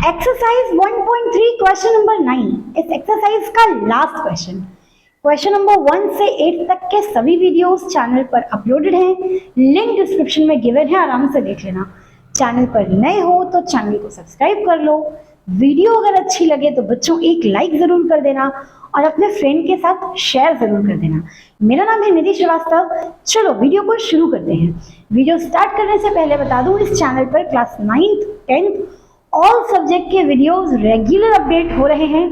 Exercise 1.3 question number 9। इस exercise का last question number 1 से 8 तक के सभी वीडियोस चैनल पर अपलोडेड हैं, लिंक डिस्क्रिप्शन में गिवन है, आराम से देख लेना। चैनल पर नए हो तो चैनल को सब्सक्राइब कर लो। वीडियो अगर अच्छी लगे तो बच्चों एक लाइक जरूर कर देना और अपने फ्रेंड के साथ शेयर जरूर कर देना। मेरा नाम है निधि श्रीवास्तव। चलो वीडियो को शुरू करते हैं। वीडियो स्टार्ट करने से पहले बता दूं, इस चैनल पर class 9th 10th all subject के वीडियोस रेगुलर अपडेट हो रहे हैं।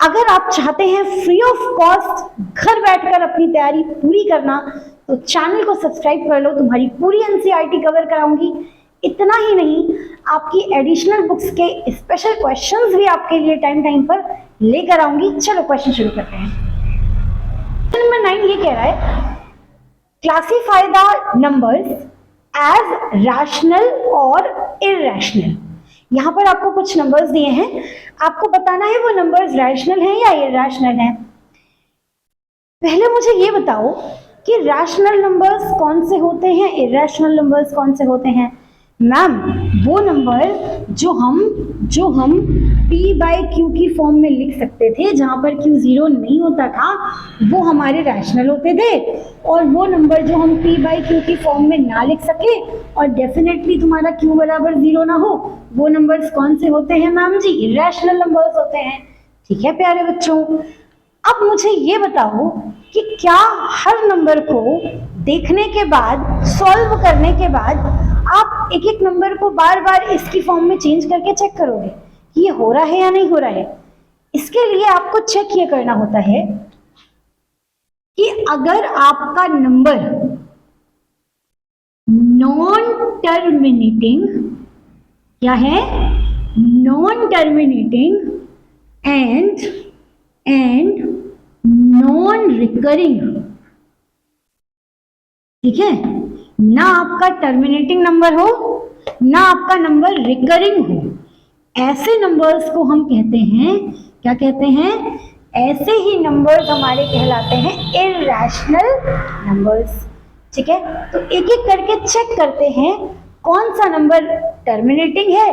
अगर आप चाहते हैं फ्री ऑफ कॉस्ट घर बैठकर अपनी तैयारी पूरी करना तो चैनल को सब्सक्राइब कर लो। तुम्हारी पूरी एनसीईआरटी कवर कराऊंगी। इतना ही नहीं, आपकी एडिशनल बुक्स के स्पेशल क्वेश्चंस भी आपके लिए टाइम पर लेकर आऊंगी। चलो क्वेश्चन शुरू करते हैं। क्वेश्चन नंबर 9 ये कह रहा है, classify the numbers as rational और इरैशनल। यहाँ पर आपको कुछ नंबर्स दिए हैं, आपको बताना है वो नंबर्स रैशनल हैं या इरैशनल हैं। पहले मुझे ये बताओ कि रैशनल नंबर्स कौन से होते हैं, इरैशनल नंबर्स कौन से होते हैं। मैम, वो नंबर जो हम p बाई क्यू की फॉर्म में लिख सकते थे, जहाँ पर q 0 नहीं होता था, वो हमारे रैशनल होते थे। और वो नंबर जो हम p बाई क्यू की फॉर्म में ना लिख सके और डेफिनेटली तुम्हारा q बराबर 0 ना हो, वो नंबर्स कौन से होते हैं मैम जी, इरैशनल नंबर्स होते हैं। ठीक है प्यारे बच्चों, अब मुझे ये बताओ कि क्या हर नंबर को देखने के बाद, सॉल्व करने के बाद आप एक एक नंबर को बार बार इसकी फॉर्म में चेंज करके चेक करोगे कि ये हो रहा है या नहीं हो रहा है। इसके लिए आपको चेक ये करना होता है कि अगर आपका नंबर नॉन टर्मिनेटिंग, क्या है, non terminating and non recurring, ठीक है, ना आपका टर्मिनेटिंग नंबर हो ना आपका नंबर रिकरिंग हो, ऐसे नंबर्स को हम कहते हैं, क्या कहते हैं, ऐसे ही नंबर्स हमारे कहलाते हैं इरैशनल नंबर्स। ठीक है, तो एक एक करके चेक करते हैं कौन सा नंबर टर्मिनेटिंग है,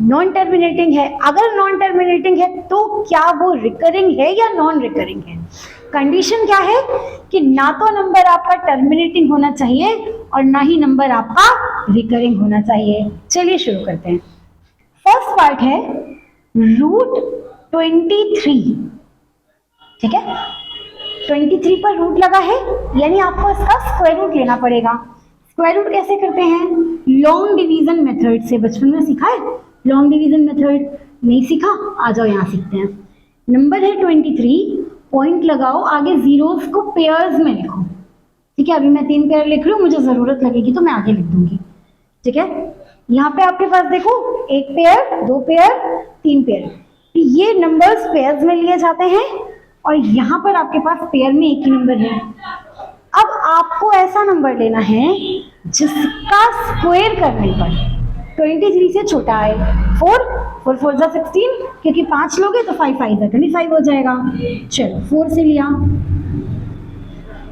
नॉन टर्मिनेटिंग है। अगर नॉन टर्मिनेटिंग है तो क्या वो रिकरिंग है या नॉन रिकरिंग है। कंडीशन क्या है कि ना तो नंबर आपका टर्मिनेटिंग होना चाहिए और ना ही नंबर आपका रिकरिंग होना चाहिए। चलिए शुरू करते हैं। फर्स्ट पार्ट है रूट 23। ठीक है, 23 पर रूट लगा है, यानी आपको इसका स्क्वायर रूट लेना पड़ेगा। स्क्वायर रूट कैसे करते हैं, लॉन्ग डिवीजन मेथड से। बचपन में सीखा है लॉन्ग डिवीजन मेथड, नहीं सीखा, आ जाओ यहाँ सीखते हैं। नंबर है 23, पॉइंट लगाओ, आगे जीरोस को पेयर्स में लिखो। ठीक है, अभी मैं 3 पेयर लिख रही हूँ, मुझे जरूरत लगेगी तो मैं आगे लिख दूंगी। ठीक है, यहाँ पे आपके पास देखो 1 पेयर, 2 पेयर, 3 पेयर, ये नंबर्स पेयर्स में लिए जाते हैं और यहाँ पर आपके पास पेयर में एक ही नंबर है। अब आपको ऐसा नंबर लेना है जिसका स्क्वायर करने पर 23 से छोटा है। 4 4 जा 16, क्योंकि 5 लोगे तो 5 5 जा 25 हो जाएगा। चलो 4 से लिया,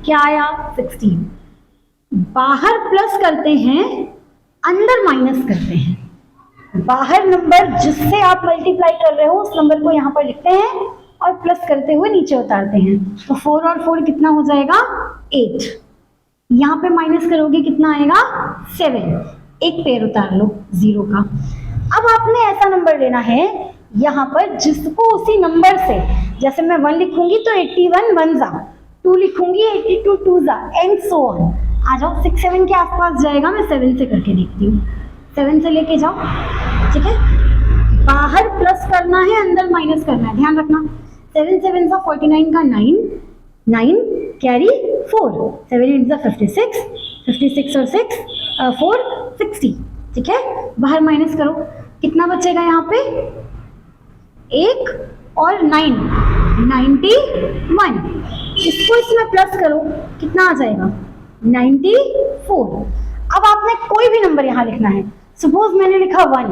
क्या आया 16। बाहर प्लस करते हैं, अंदर माइनस करते हैं। बाहर नंबर जिससे आप मल्टीप्लाई कर रहे हो उस नंबर को यहाँ पर लिखते हैं और प्लस करते हुए नीचे उतारते हैं। तो 4 और 4 कितना हो जाएगा 8। यहाँ पे माइनस करोगे कितना आएगा 7। एक पेयर उतार लो 0 का। अब आपने ऐसा नंबर लेना है यहाँ पर जिसको उसी नंबर से, जैसे मैं 1 लिखूंगी तो 81 1 जा, 2 लिखूंगी 82 2 जा, एंड सो ऑन। आ जाओ 6 7 के आसपास जाएगा, मैं 7 से करके देखती हूँ। 7 से लेके जाओ। ठीक है, बाहर प्लस करना है, अंदर माइनस करना है, ध्यान रखना। 7 7 जा 49 का 9, 9 कैरी 4, 7 8 जा 56, 56 और 6 4 60। ठीक है, बाहर माइनस करो, कितना बचेगा यहाँ पे 1 और 9 91। इसको इसमें प्लस करो, कितना आ जाएगा 94। अब आपने कोई भी नंबर यहाँ लिखना है। सपोज मैंने लिखा 1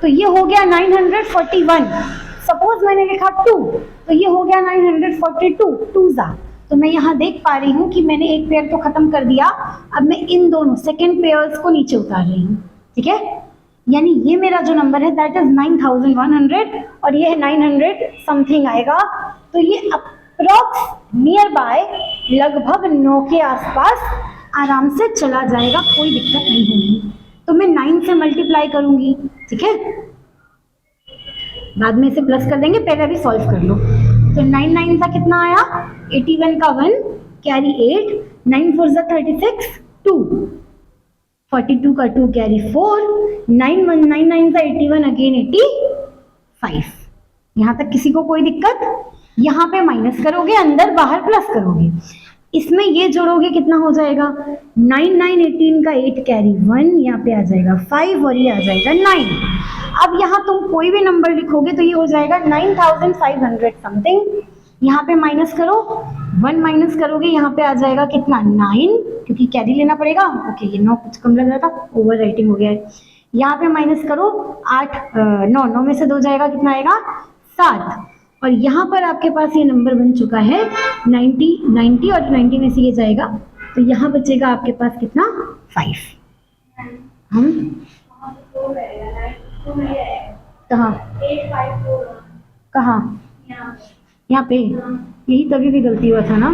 तो ये हो गया 941। सपोज मैंने लिखा 2 तो ये हो गया 942 2 जा। तो मैं यहाँ देख पा रही हूँ कि मैंने एक पेयर तो खत्म कर दिया। अब मैं इन दोनों सेकेंड पेयर्स को नीचे उतार रही हूँ। ठीक है, यानी ये मेरा जो नंबर है दैट इज 9100 और ये है 900 समथिंग आएगा। तो ये अप्रॉक्स नियर बाय लगभग 9 के आसपास आराम से चला जाएगा, कोई दिक्कत नहीं होगी। तो मैं 9 से मल्टीप्लाई करूंगी, ठीक है, बाद में इसे प्लस कर देंगे, पहले अभी सॉल्व कर लो। तो 9 9 का कितना आया, 81 का 1 कैरी 8, 9 4 जा 36 2, 42 का 2 कैरी 4, 9 1 9 9 जा 81 अगेन 85। यहाँ तक किसी को कोई दिक्कत? यहाँ पे माइनस करोगे, अंदर बाहर प्लस करोगे, इसमें ये जोड़ोगे कितना हो जाएगा, 9 9 18 का 8 कैरी 1, यहाँ पे आ जाएगा 5 और ये आ जाएगा 9। अब यहाँ तुम कोई भी नंबर लिखोगे तो ये हो जाएगा 9500 समथिंग। यहाँ पे माइनस करो, 1 माइनस करोगे, यहाँ पे आ जाएगा कितना 9, क्योंकि कैरी लेना पड़ेगा। ओके, ये 9 कुछ कम लग रहा था, ओवर राइटिंग हो गया है। यहाँ पे माइनस करो 8 9 में से 2 जाएगा, कितना आएगा 7। और यहाँ पर आपके पास ये नंबर बन चुका है 90 और 90 में से ये जाएगा, तो यहाँ बचेगा आपके पास कितना 5। हम कहाँ यहाँ पे, यही तभी भी गलती हुआ था ना।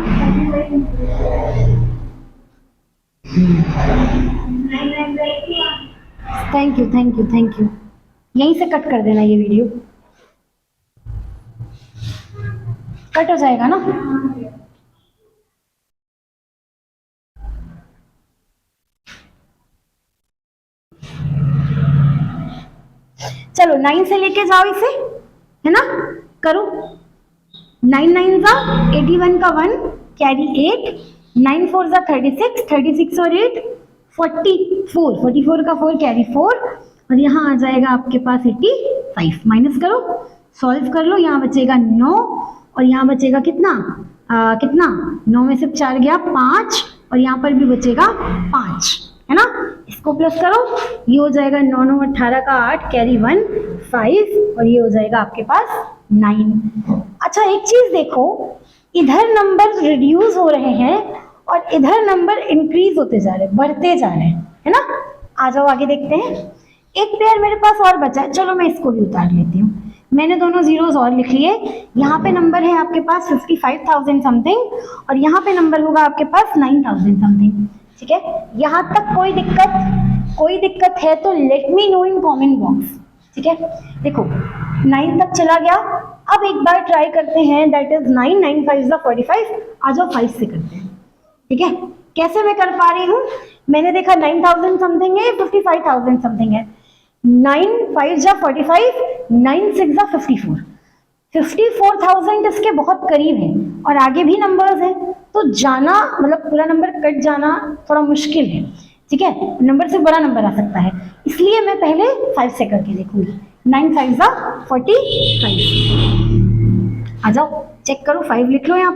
Thank you. यहीं से कट कर देना, ये वीडियो कट हो जाएगा ना। चलो 9 से लेके जाओ इसे, है ना, करो। 9 9 जा 81 का 1 कैरी 8, 9 4 जा 36, 36 और 8 44, 44 का 4 कैरी 4 और यहाँ आ जाएगा आपके पास 85। माइनस करो, सॉल्व कर लो, यहाँ बचेगा 9 और यहाँ बचेगा कितना कितना 9 में से 4 गया 5 और यहाँ पर भी बचेगा 5, है ना। इसको प्लस करो, ये हो जाएगा 9 9 18 का 8 कैरी 1 5 और ये हो जाएगा आपके पास 9। अच्छा एक चीज देखो, इधर नंबर रिड्यूस हो रहे हैं और इधर नंबर इंक्रीज होते जा रहे हैं, बढ़ते जा रहे हैं, है ना। आ जाओ आगे देखते हैं। एक पेयर मेरे पास और बचा है, चलो मैं इसको भी उतार लेती हूँ। मैंने दोनों जीरोस और लिख लिए। यहाँ पे नंबर है आपके पास 55,000 समथिंग और यहाँ पे नंबर होगा आपके पास 9,000 समथिंग, ठीक है। यहाँ तक कोई दिक्कत है तो let me know in comment box, ठीक है। देखो 9 तक चला गया, अब एक बार ट्राई करते हैं, दैट इज 9 9 5 45। आ जाओ 5 से करते हैं, ठीक है। कैसे मैं कर पा रही हूँ, मैंने देखा 9,000 समथिंग है, 55,000 समथिंग है। 9 5 जा 45, 9 6 जा 54, 54,000 इसके बहुत करीब है और आगे भी नंबर्स हैं, तो जाना मतलब पूरा नंबर कट जाना थोड़ा मुश्किल है, ठीक है। नंबर से बड़ा नंबर आ सकता है, इसलिए मैं पहले 5 से करके देखूंगी। 9 5 जा 45। आ जाओ चेक करो, 5 लिख लो, यहाँ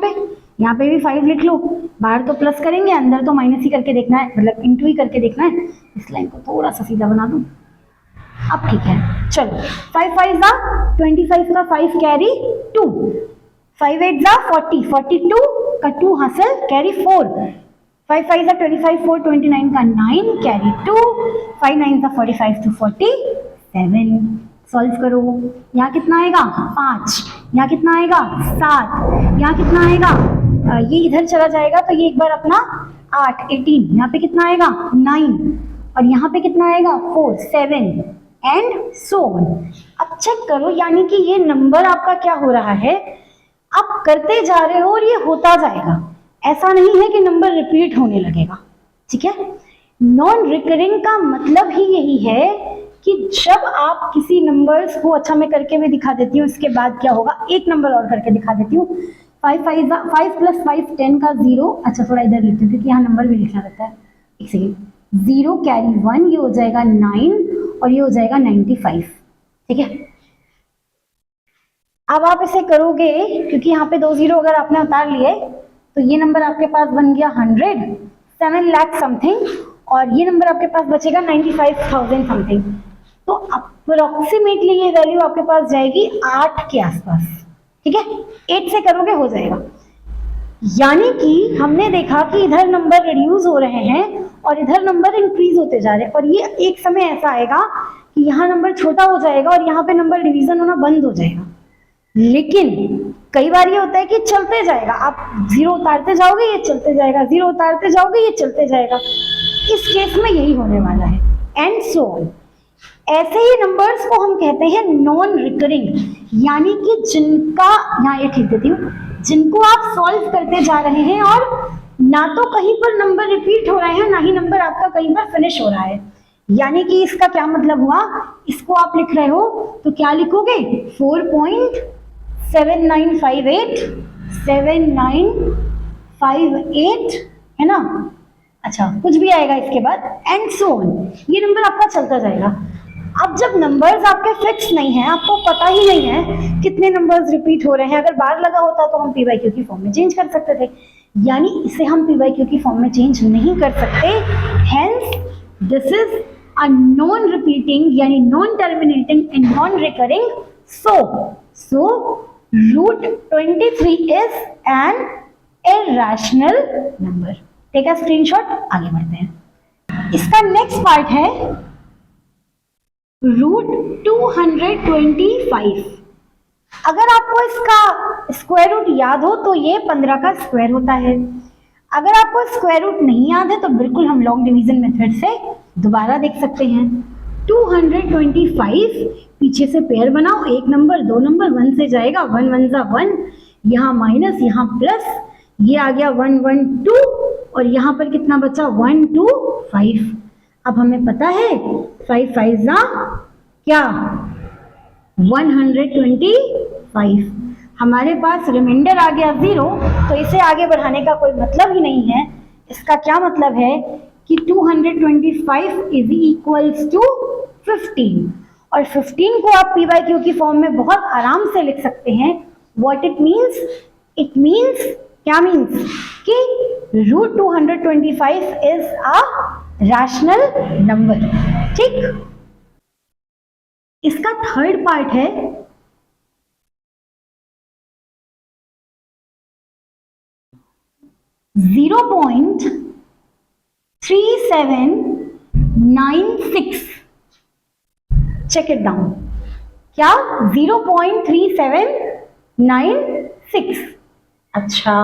पे भी 5 लिख लो। बाहर तो प्लस करेंगे, अंदर तो माइनस ही करके देखना है, मतलब इंटू ही करके देखना है। इस लाइन को थोड़ा सा सीधा बना दूं, अब ठीक है। चलो 5 5 जा 25 का 5 कैरी 2, 5 8 जा 40, 42 का 2 हासिल कैरी 4, 5 5 जा 25 4 29 का 9 कैरी 2, 5 9 जा 45 to 47। सॉल्व करो, यहाँ कितना आएगा 5, यहाँ कितना आएगा 7, यहाँ कितना आएगा ये इधर चला जाएगा तो ये एक बार अपना 8 18, यहाँ पे कितना आएगा 9 और यहाँ पे कितना आएगा 4 7 एंड सो ऑन। अब चेक करो, यानी कि ये नंबर आपका क्या हो रहा है, आप करते जा रहे हो और ये होता जाएगा, ऐसा नहीं है कि नंबर रिपीट होने लगेगा, ठीक है। नॉन रिकरिंग का मतलब ही यही है कि जब आप किसी नंबर्स को, अच्छा मैं करके भी दिखा देती हूँ इसके बाद क्या होगा, एक नंबर और करके दिखा देती हूँ। 5 प्लस 5 10 का 0, अच्छा थोड़ा इधर लिखती हूँ क्योंकि यहाँ नंबर भी लिखना रहता है, एक सेकेंड। 0 कैरी 1, ये हो जाएगा 9 और ये हो जाएगा 95, ठीक है। अब आप इसे करोगे, क्योंकि यहाँ पे 2 0 अगर आपने उतार लिए तो ये नंबर आपके पास बन गया 100 7 लाख समथिंग और ये नंबर आपके पास बचेगा 95,000 समथिंग। तो अप्रोक्सीमेटली ये वैल्यू आपके पास जाएगी 8 के आसपास, ठीक है। 8 से करोगे हो जाएगा, यानी कि हमने देखा कि इधर नंबर रिड्यूस हो रहे हैं और इधर नंबर इंक्रीज होते जा रहे हैं और ये एक समय ऐसा आएगा कि यहाँ नंबर छोटा हो जाएगा और यहाँ पे नंबर डिवीजन होना बंद हो जाएगा। लेकिन कई बार ये होता है कि चलते जाएगा, आप जीरो उतारते जाओगे ये चलते जाएगा, जीरो उतारते जाओगे ये चलते जाएगा। इस केस में यही होने वाला है, एंड सो ऑन। ऐसे ही नंबर्स को हम कहते हैं नॉन रिकरिंग, यानी कि जिनका, यहाँ ये ठीक देती हूँ, जिनको आप सॉल्व करते जा रहे हैं और ना तो कहीं पर नंबर रिपीट हो रहे हैं, ना ही नंबर आपका कहीं पर फिनिश हो रहा है। यानी कि इसका क्या मतलब हुआ, इसको आप लिख रहे हो तो क्या लिखोगे, 4.7958 है ना। अच्छा, कुछ भी आएगा इसके बाद, एंड सो ऑन, ये नंबर आपका चलता जाएगा। अब जब नंबर्स आपके फिक्स नहीं है, आपको पता ही नहीं है कितने नंबर्स रिपीट हो रहे हैं, अगर बार लगा होता तो हम पी/क्यू की फॉर्म में चेंज कर सकते थे, यानी इसे हम पी/क्यू की फॉर्म में चेंज नहीं कर सकते। Hence this is a non repeating यानी non terminating and non recurring, so root 23 is an irrational number। Take a screenshot, आगे बढ़ते हैं। इसका नेक्स्ट पार्ट है रूट 225। अगर आपको इसका स्क्वायर रूट याद हो तो ये 15 का स्क्वायर होता है। अगर आपको स्क्वायर रूट नहीं याद है तो बिल्कुल हम लॉन्ग डिवीजन मेथड से दोबारा देख सकते हैं। 225, पीछे से पेयर बनाओ, एक नंबर दो नंबर, 1 से जाएगा, 1 1 जा 1, यहाँ माइनस यहाँ प्लस, ये आ गया 1 1 2 और यहाँ पर कितना बचा 1 2 5। अब हमें पता है 5 5 जा क्या 125, हमारे पास रिमाइंडर आ गया 0, तो इसे आगे बढ़ाने का कोई मतलब ही नहीं है। इसका क्या मतलब है कि 225 इज इक्वल्स टू 15, और 15 को आप पी/क्यू की फॉर्म में बहुत आराम से लिख सकते हैं। What it means, it means क्या मीन्स कि root 225 is a rational number. ठीक, इसका थर्ड पार्ट है 0.3796। चेक इट डाउन, क्या 0.3796। अच्छा,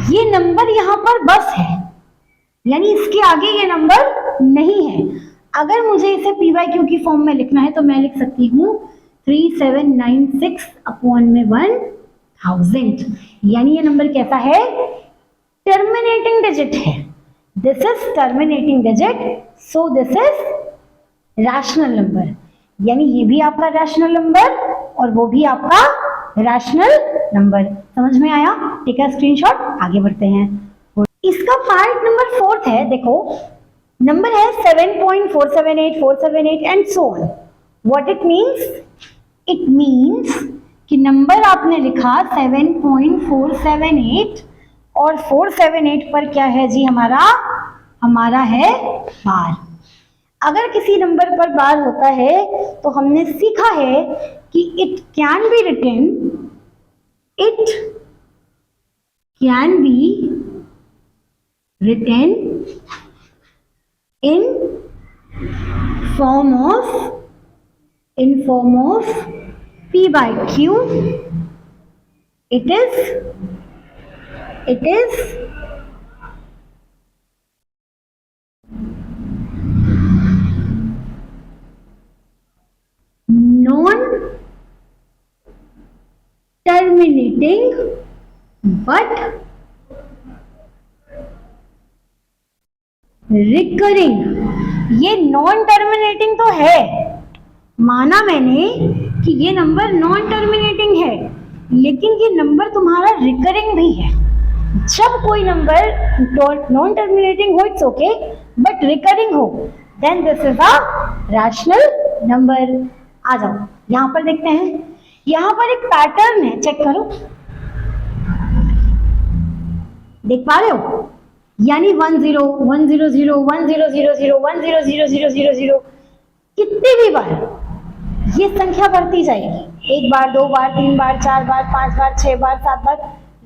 ये नंबर यहां पर बस है, यानी इसके आगे ये नंबर नहीं है। अगर मुझे इसे पी/क्यू की फॉर्म में लिखना है तो मैं लिख सकती हूँ 3796 अपॉन में 1000, यानी ये नंबर कैसा है, टर्मिनेटिंग डिजिट है। This is terminating digit, so this is rational number, यानी ये भी आपका रैशनल नंबर और वो भी आपका रैशनल नंबर। समझ में आया? टेक अ स्क्रीनशॉट, आगे बढ़ते हैं। इसका पार्ट नंबर 4 है, देखो नंबर है 7.478478 and so on. What it means, it means कि नंबर आपने लिखा 7.478 और 478 पर क्या है जी, हमारा है बार। अगर किसी नंबर पर बार होता है तो हमने सीखा है कि it can be written in form of p/q। it is non terminating but recurring. ये नॉन टर्मिनेटिंग तो है, माना मैंने कि ये नंबर नॉन टर्मिनेटिंग है, लेकिन ये नंबर तुम्हारा रिकरिंग भी है। जब कोई नंबर नॉन टर्मिनेटिंग हो इट्स ओके, बट रिकरिंग हो then this is a rational number. आ जाओ यहां पर देखते हैं, यहां पर एक पैटर्न है, चेक करो, देख पा रहे हो, यानी 1 0 1 0 0 1 0 0 0 1 0 0 0 0 0, कितने भी बार ये संख्या बढ़ती जाएगी, 1 बार 2 बार 3 बार 4 बार 5 बार 6 बार 7 बार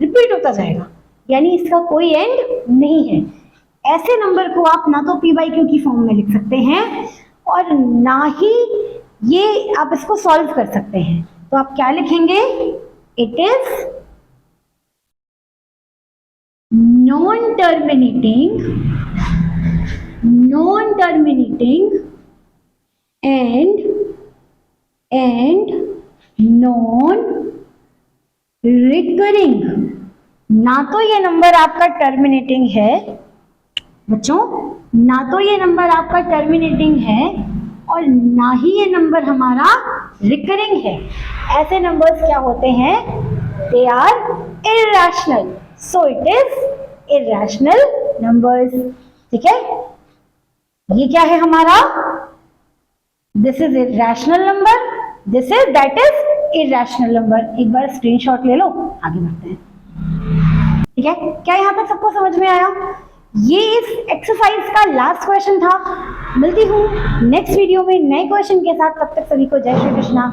रिपीट होता जाएगा, यानी इसका कोई एंड नहीं है। ऐसे नंबर को आप ना तो पी/क्यू की फॉर्म में लिख सकते हैं, और ना ही ये आप इसको सॉल्व कर सकते हैं। तो आप क्या लिखेंगे? It is non terminating and non recurring. ना तो ये नंबर आपका टर्मिनेटिंग है बच्चों, ना तो ये नंबर आपका टर्मिनेटिंग है और ना ही ये नंबर हमारा रिकरिंग है। ऐसे नंबर्स क्या होते हैं? They are irrational, so it is irrational numbers. ठीक है, ये क्या है हमारा? This is irrational number, this is that is irrational number. एक बार स्क्रीनशॉट ले लो, आगे बढ़ते हैं। ठीक है, क्या यहाँ तक सबको समझ में आया? ये इस एक्सरसाइज का लास्ट क्वेश्चन था। मिलती हूँ नेक्स्ट वीडियो में नए क्वेश्चन के साथ। तब तक सभी को जय श्री कृष्णा।